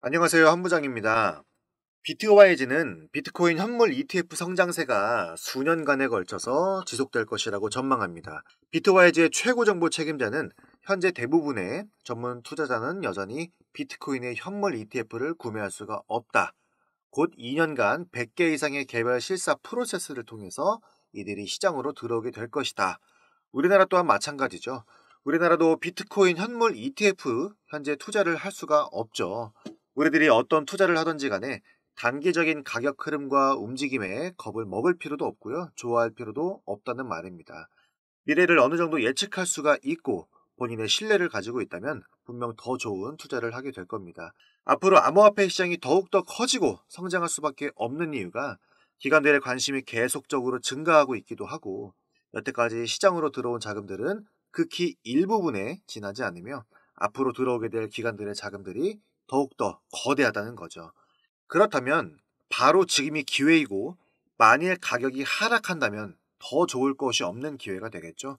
안녕하세요. 한부장입니다. 비트와이즈는 비트코인 현물 ETF 성장세가 수년간에 걸쳐서 지속될 것이라고 전망합니다. 비트와이즈의 최고 정보 책임자는 현재 대부분의 전문 투자자는 여전히 비트코인의 현물 ETF를 구매할 수가 없다. 곧 2년간 100개 이상의 개별 실사 프로세스를 통해서 이들이 시장으로 들어오게 될 것이다. 우리나라 또한 마찬가지죠. 우리나라도 비트코인 현물 ETF 현재 투자를 할 수가 없죠. 우리들이 어떤 투자를 하든지 간에 단기적인 가격 흐름과 움직임에 겁을 먹을 필요도 없고요. 좋아할 필요도 없다는 말입니다. 미래를 어느 정도 예측할 수가 있고 본인의 신뢰를 가지고 있다면 분명 더 좋은 투자를 하게 될 겁니다. 앞으로 암호화폐 시장이 더욱더 커지고 성장할 수밖에 없는 이유가 기관들의 관심이 계속적으로 증가하고 있기도 하고 여태까지 시장으로 들어온 자금들은 극히 일부분에 지나지 않으며 앞으로 들어오게 될 기관들의 자금들이 더욱더 거대하다는 거죠. 그렇다면 바로 지금이 기회이고 만일 가격이 하락한다면 더 좋을 것이 없는 기회가 되겠죠.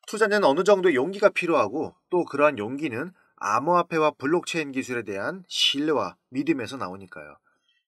투자는 어느 정도의 용기가 필요하고 또 그러한 용기는 암호화폐와 블록체인 기술에 대한 신뢰와 믿음에서 나오니까요.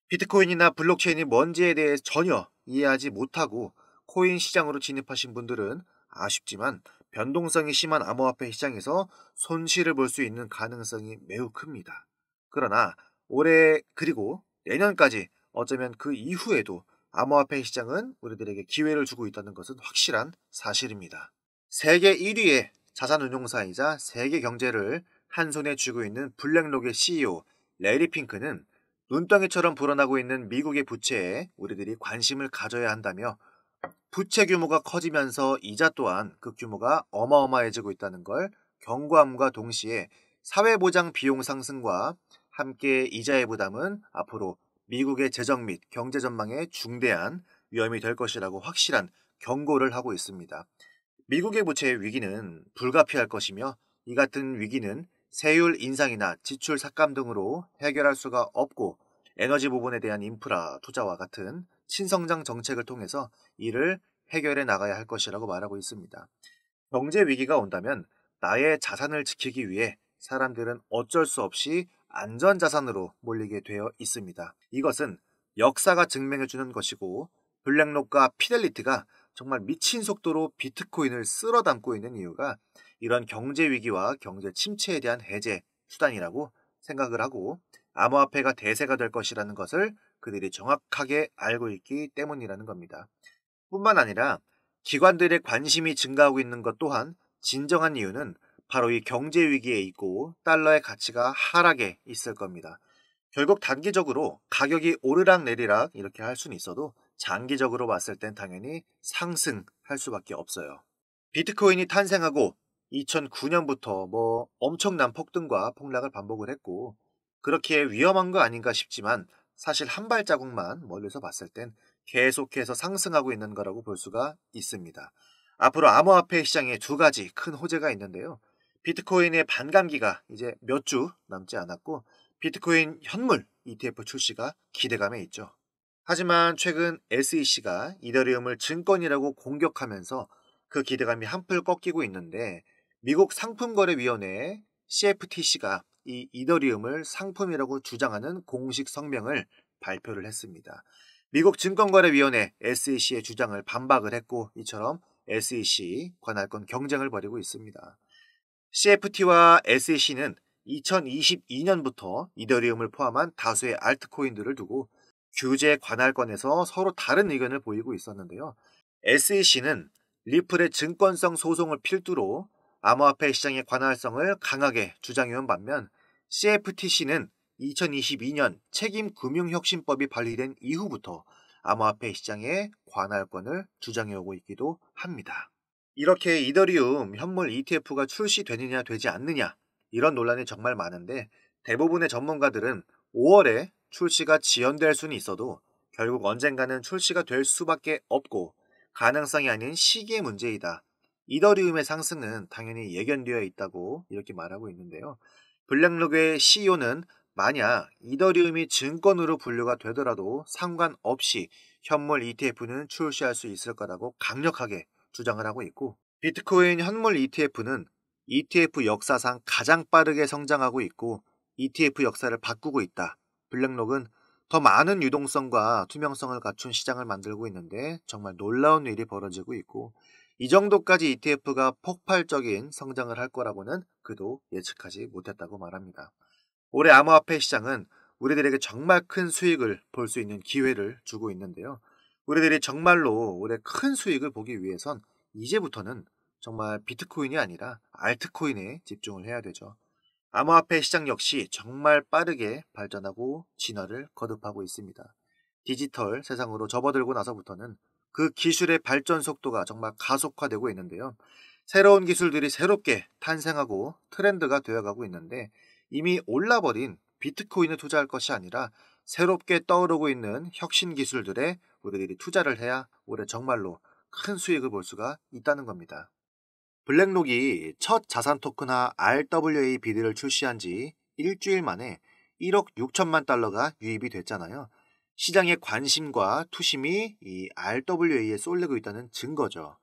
비트코인이나 블록체인이 뭔지에 대해 전혀 이해하지 못하고 코인 시장으로 진입하신 분들은 아쉽지만 변동성이 심한 암호화폐 시장에서 손실을 볼 수 있는 가능성이 매우 큽니다. 그러나 올해 그리고 내년까지 어쩌면 그 이후에도 암호화폐 시장은 우리들에게 기회를 주고 있다는 것은 확실한 사실입니다. 세계 1위의 자산운용사이자 세계 경제를 한 손에 쥐고 있는 블랙록의 CEO 레리 핑크는 눈덩이처럼 불어나고 있는 미국의 부채에 우리들이 관심을 가져야 한다며 부채 규모가 커지면서 이자 또한 그 규모가 어마어마해지고 있다는 걸 경고함과 동시에 사회보장 비용 상승과 함께 이자의 부담은 앞으로 미국의 재정 및 경제 전망에 중대한 위험이 될 것이라고 확실한 경고를 하고 있습니다. 미국의 부채의 위기는 불가피할 것이며 이 같은 위기는 세율 인상이나 지출 삭감 등으로 해결할 수가 없고 에너지 부분에 대한 인프라 투자와 같은 신성장 정책을 통해서 이를 해결해 나가야 할 것이라고 말하고 있습니다. 경제 위기가 온다면 나의 자산을 지키기 위해 사람들은 어쩔 수 없이 안전자산으로 몰리게 되어 있습니다. 이것은 역사가 증명해주는 것이고 블랙록과 피델리티가 정말 미친 속도로 비트코인을 쓸어 담고 있는 이유가 이런 경제 위기와 경제 침체에 대한 해제 수단이라고 생각을 하고 암호화폐가 대세가 될 것이라는 것을 그들이 정확하게 알고 있기 때문이라는 겁니다. 뿐만 아니라 기관들의 관심이 증가하고 있는 것 또한 진정한 이유는 바로 이 경제 위기에 있고 달러의 가치가 하락에 있을 겁니다. 결국 단기적으로 가격이 오르락 내리락 이렇게 할 수는 있어도 장기적으로 봤을 땐 당연히 상승할 수밖에 없어요. 비트코인이 탄생하고 2009년부터 엄청난 폭등과 폭락을 반복을 했고 그렇게 위험한 거 아닌가 싶지만 사실 한 발자국만 멀리서 봤을 땐 계속해서 상승하고 있는 거라고 볼 수가 있습니다. 앞으로 암호화폐 시장에 두 가지 큰 호재가 있는데요. 비트코인의 반감기가 이제 몇 주 남지 않았고 비트코인 현물 ETF 출시가 기대감에 있죠. 하지만 최근 SEC가 이더리움을 증권이라고 공격하면서 그 기대감이 한풀 꺾이고 있는데 미국 상품거래위원회 CFTC가 이 이더리움을 상품이라고 주장하는 공식 성명을 발표를 했습니다. 미국 증권거래위원회 SEC의 주장을 반박을 했고 이처럼 SEC 관할권 경쟁을 벌이고 있습니다. CFT와 SEC는 2022년부터 이더리움을 포함한 다수의 알트코인들을 두고 규제 관할권에서 서로 다른 의견을 보이고 있었는데요. SEC는 리플의 증권성 소송을 필두로 암호화폐 시장의 관할성을 강하게 주장해온 반면 CFTC는 2022년 책임금융혁신법이 발의된 이후부터 암호화폐 시장의 관할권을 주장해오고 있기도 합니다. 이렇게 이더리움 현물 ETF가 출시되느냐 되지 않느냐 이런 논란이 정말 많은데 대부분의 전문가들은 5월에 출시가 지연될 수는 있어도 결국 언젠가는 출시가 될 수밖에 없고 가능성이 아닌 시기의 문제이다. 이더리움의 상승은 당연히 예견되어 있다고 이렇게 말하고 있는데요. 블랙록의 CEO는 만약 이더리움이 증권으로 분류가 되더라도 상관없이 현물 ETF는 출시할 수 있을 거라고 강력하게 주장을 하고 있고 비트코인 현물 ETF는 ETF 역사상 가장 빠르게 성장하고 있고 ETF 역사를 바꾸고 있다. 블랙록은 더 많은 유동성과 투명성을 갖춘 시장을 만들고 있는데 정말 놀라운 일이 벌어지고 있고 이 정도까지 ETF가 폭발적인 성장을 할 거라고는 그도 예측하지 못했다고 말합니다. 올해 암호화폐 시장은 우리들에게 정말 큰 수익을 볼 수 있는 기회를 주고 있는데요. 우리들이 정말로 올해 큰 수익을 보기 위해선 이제부터는 정말 비트코인이 아니라 알트코인에 집중을 해야 되죠. 암호화폐 시장 역시 정말 빠르게 발전하고 진화를 거듭하고 있습니다. 디지털 세상으로 접어들고 나서부터는 그 기술의 발전 속도가 정말 가속화되고 있는데요. 새로운 기술들이 새롭게 탄생하고 트렌드가 되어가고 있는데 이미 올라버린 비트코인에 투자할 것이 아니라 새롭게 떠오르고 있는 혁신 기술들에 우리들이 투자를 해야 올해 정말로 큰 수익을 볼 수가 있다는 겁니다. 블랙록이 첫 자산 토큰화 RWA 비드를 출시한 지 일주일 만에 1억 6천만 달러가 유입이 됐잖아요. 시장의 관심과 투심이 이 RWA에 쏠리고 있다는 증거죠.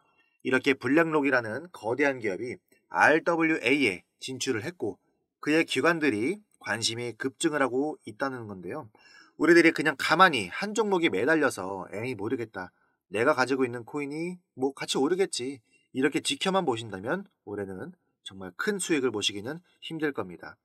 이렇게 블랙록이라는 거대한 기업이 RWA에 진출을 했고 그의 기관들이 관심이 급증을 하고 있다는 건데요. 우리들이 그냥 가만히 한 종목에 매달려서 에이 모르겠다. 내가 가지고 있는 코인이 뭐 같이 오르겠지. 이렇게 지켜만 보신다면 올해는 정말 큰 수익을 보시기는 힘들 겁니다.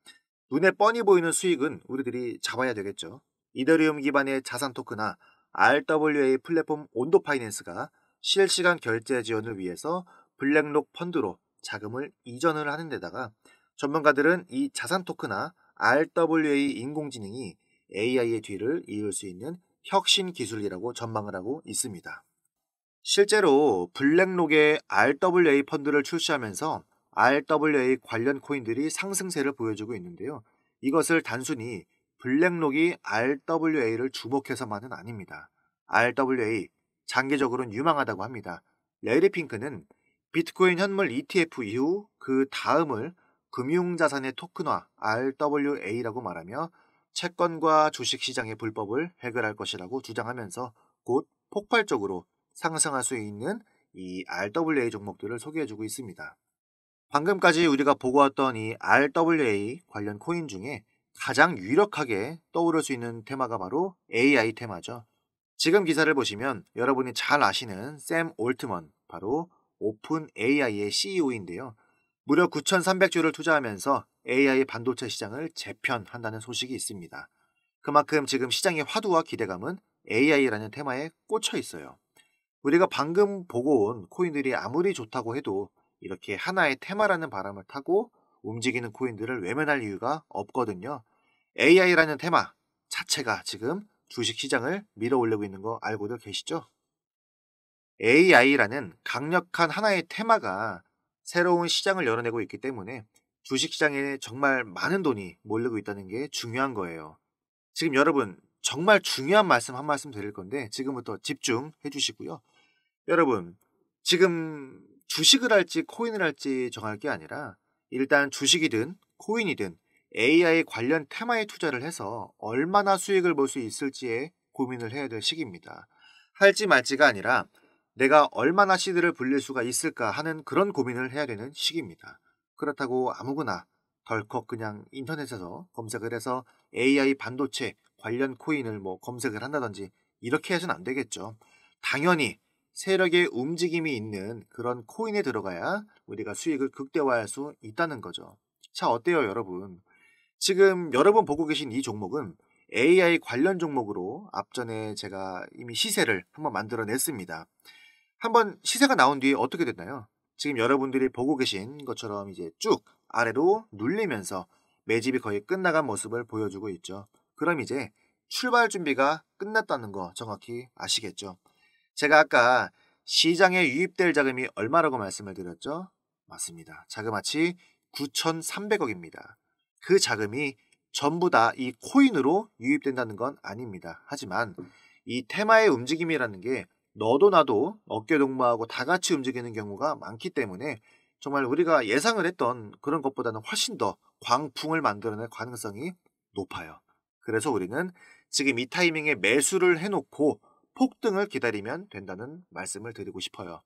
눈에 뻔히 보이는 수익은 우리들이 잡아야 되겠죠. 이더리움 기반의 자산 토크나 RWA 플랫폼 온도 파이낸스가 실시간 결제 지원을 위해서 블랙록 펀드로 자금을 이전을 하는 데다가 전문가들은 이 자산 토크나 RWA 인공지능이 AI의 뒤를 이을 수 있는 혁신 기술이라고 전망을 하고 있습니다. 실제로 블랙록의 RWA 펀드를 출시하면서 RWA 관련 코인들이 상승세를 보여주고 있는데요. 이것을 단순히 블랙록이 RWA를 주목해서만은 아닙니다. RWA 장기적으로는 유망하다고 합니다. 레리 핑크는 비트코인 현물 ETF 이후 그 다음을 금융자산의 토큰화 RWA라고 말하며 채권과 주식시장의 불법을 해결할 것이라고 주장하면서 곧 폭발적으로 상승할 수 있는 이 RWA 종목들을 소개해주고 있습니다. 방금까지 우리가 보고 왔던 이 RWA 관련 코인 중에 가장 유력하게 떠오를 수 있는 테마가 바로 AI 테마죠. 지금 기사를 보시면 여러분이 잘 아시는 샘 올트먼, 바로 오픈 AI의 CEO인데요. 무려 9,300조를 투자하면서 AI 반도체 시장을 재편한다는 소식이 있습니다. 그만큼 지금 시장의 화두와 기대감은 AI라는 테마에 꽂혀 있어요. 우리가 방금 보고 온 코인들이 아무리 좋다고 해도 이렇게 하나의 테마라는 바람을 타고 움직이는 코인들을 외면할 이유가 없거든요. AI라는 테마 자체가 지금 주식시장을 밀어올리고 있는 거 알고들 계시죠? AI라는 강력한 하나의 테마가 새로운 시장을 열어내고 있기 때문에 주식시장에 정말 많은 돈이 몰리고 있다는 게 중요한 거예요. 지금 여러분 정말 중요한 말씀 한 말씀 드릴 건데 지금부터 집중해 주시고요. 여러분 지금 주식을 할지 코인을 할지 정할 게 아니라 일단 주식이든 코인이든 AI 관련 테마에 투자를 해서 얼마나 수익을 볼 수 있을지에 고민을 해야 될 시기입니다. 할지 말지가 아니라 내가 얼마나 시드를 불릴 수가 있을까 하는 그런 고민을 해야 되는 시기입니다. 그렇다고 아무거나 덜컥 그냥 인터넷에서 검색을 해서 AI 반도체 관련 코인을 검색을 한다든지 이렇게 해서는 안 되겠죠. 당연히 세력의 움직임이 있는 그런 코인에 들어가야 우리가 수익을 극대화할 수 있다는 거죠. 자, 어때요, 여러분? 지금 여러분 보고 계신 이 종목은 AI 관련 종목으로 앞전에 제가 이미 시세를 한번 만들어냈습니다. 한번 시세가 나온 뒤에 어떻게 됐나요? 지금 여러분들이 보고 계신 것처럼 이제 쭉 아래로 눌리면서 매집이 거의 끝나간 모습을 보여주고 있죠. 그럼 이제 출발 준비가 끝났다는 거 정확히 아시겠죠? 제가 아까 시장에 유입될 자금이 얼마라고 말씀을 드렸죠? 맞습니다. 자그마치 9,300억입니다. 그 자금이 전부 다 이 코인으로 유입된다는 건 아닙니다. 하지만 이 테마의 움직임이라는 게 너도 나도 어깨동무하고 다 같이 움직이는 경우가 많기 때문에 정말 우리가 예상을 했던 그런 것보다는 훨씬 더 광풍을 만들어낼 가능성이 높아요. 그래서 우리는 지금 이 타이밍에 매수를 해놓고 폭등을 기다리면 된다는 말씀을 드리고 싶어요.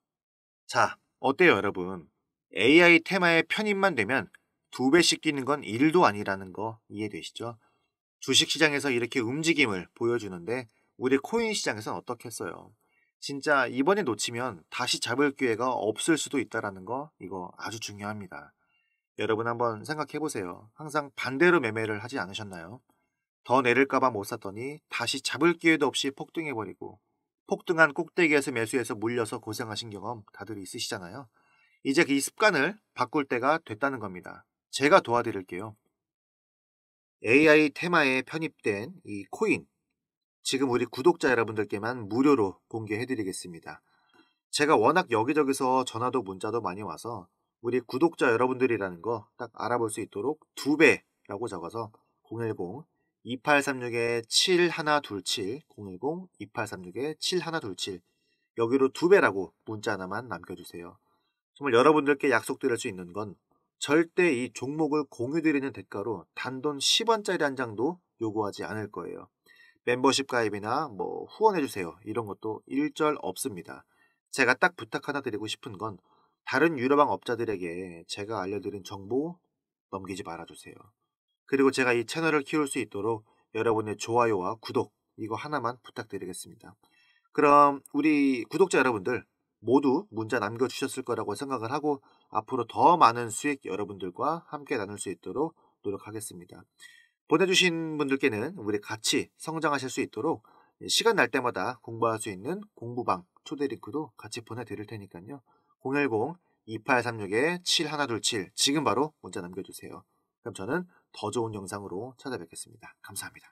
자, 어때요 여러분? AI 테마에 편입만 되면 2배씩 뛰는 건 일도 아니라는 거 이해되시죠? 주식시장에서 이렇게 움직임을 보여주는데 우리 코인 시장에서는 어떻겠어요? 진짜 이번에 놓치면 다시 잡을 기회가 없을 수도 있다는 거 이거 아주 중요합니다. 여러분 한번 생각해 보세요. 항상 반대로 매매를 하지 않으셨나요? 더 내릴까봐 못 샀더니 다시 잡을 기회도 없이 폭등해버리고 폭등한 꼭대기에서 매수해서 물려서 고생하신 경험 다들 있으시잖아요. 이제 이 습관을 바꿀 때가 됐다는 겁니다. 제가 도와드릴게요. AI 테마에 편입된 이 코인, 지금 우리 구독자 여러분들께만 무료로 공개해드리겠습니다. 제가 워낙 여기저기서 전화도 문자도 많이 와서 우리 구독자 여러분들이라는 거 딱 알아볼 수 있도록 2배라고 적어서 010-2836-7127, 010-2836-7127 여기로 2배라고 문자 하나만 남겨주세요. 정말 여러분들께 약속드릴 수 있는 건 절대 이 종목을 공유드리는 대가로 단돈 10원짜리 한 장도 요구하지 않을 거예요. 멤버십 가입이나 뭐 후원해주세요 이런 것도 일절 없습니다. 제가 딱 부탁 하나 드리고 싶은 건 다른 유료방 업자들에게 제가 알려드린 정보 넘기지 말아주세요. 그리고 제가 이 채널을 키울 수 있도록 여러분의 좋아요와 구독 이거 하나만 부탁드리겠습니다. 그럼 우리 구독자 여러분들 모두 문자 남겨주셨을 거라고 생각을 하고 앞으로 더 많은 수익 여러분들과 함께 나눌 수 있도록 노력하겠습니다. 보내주신 분들께는 우리 같이 성장하실 수 있도록 시간 날 때마다 공부할 수 있는 공부방 초대 링크도 같이 보내드릴 테니까요. 010-2836-7127 지금 바로 문자 남겨주세요. 그럼 저는 더 좋은 영상으로 찾아뵙겠습니다. 감사합니다.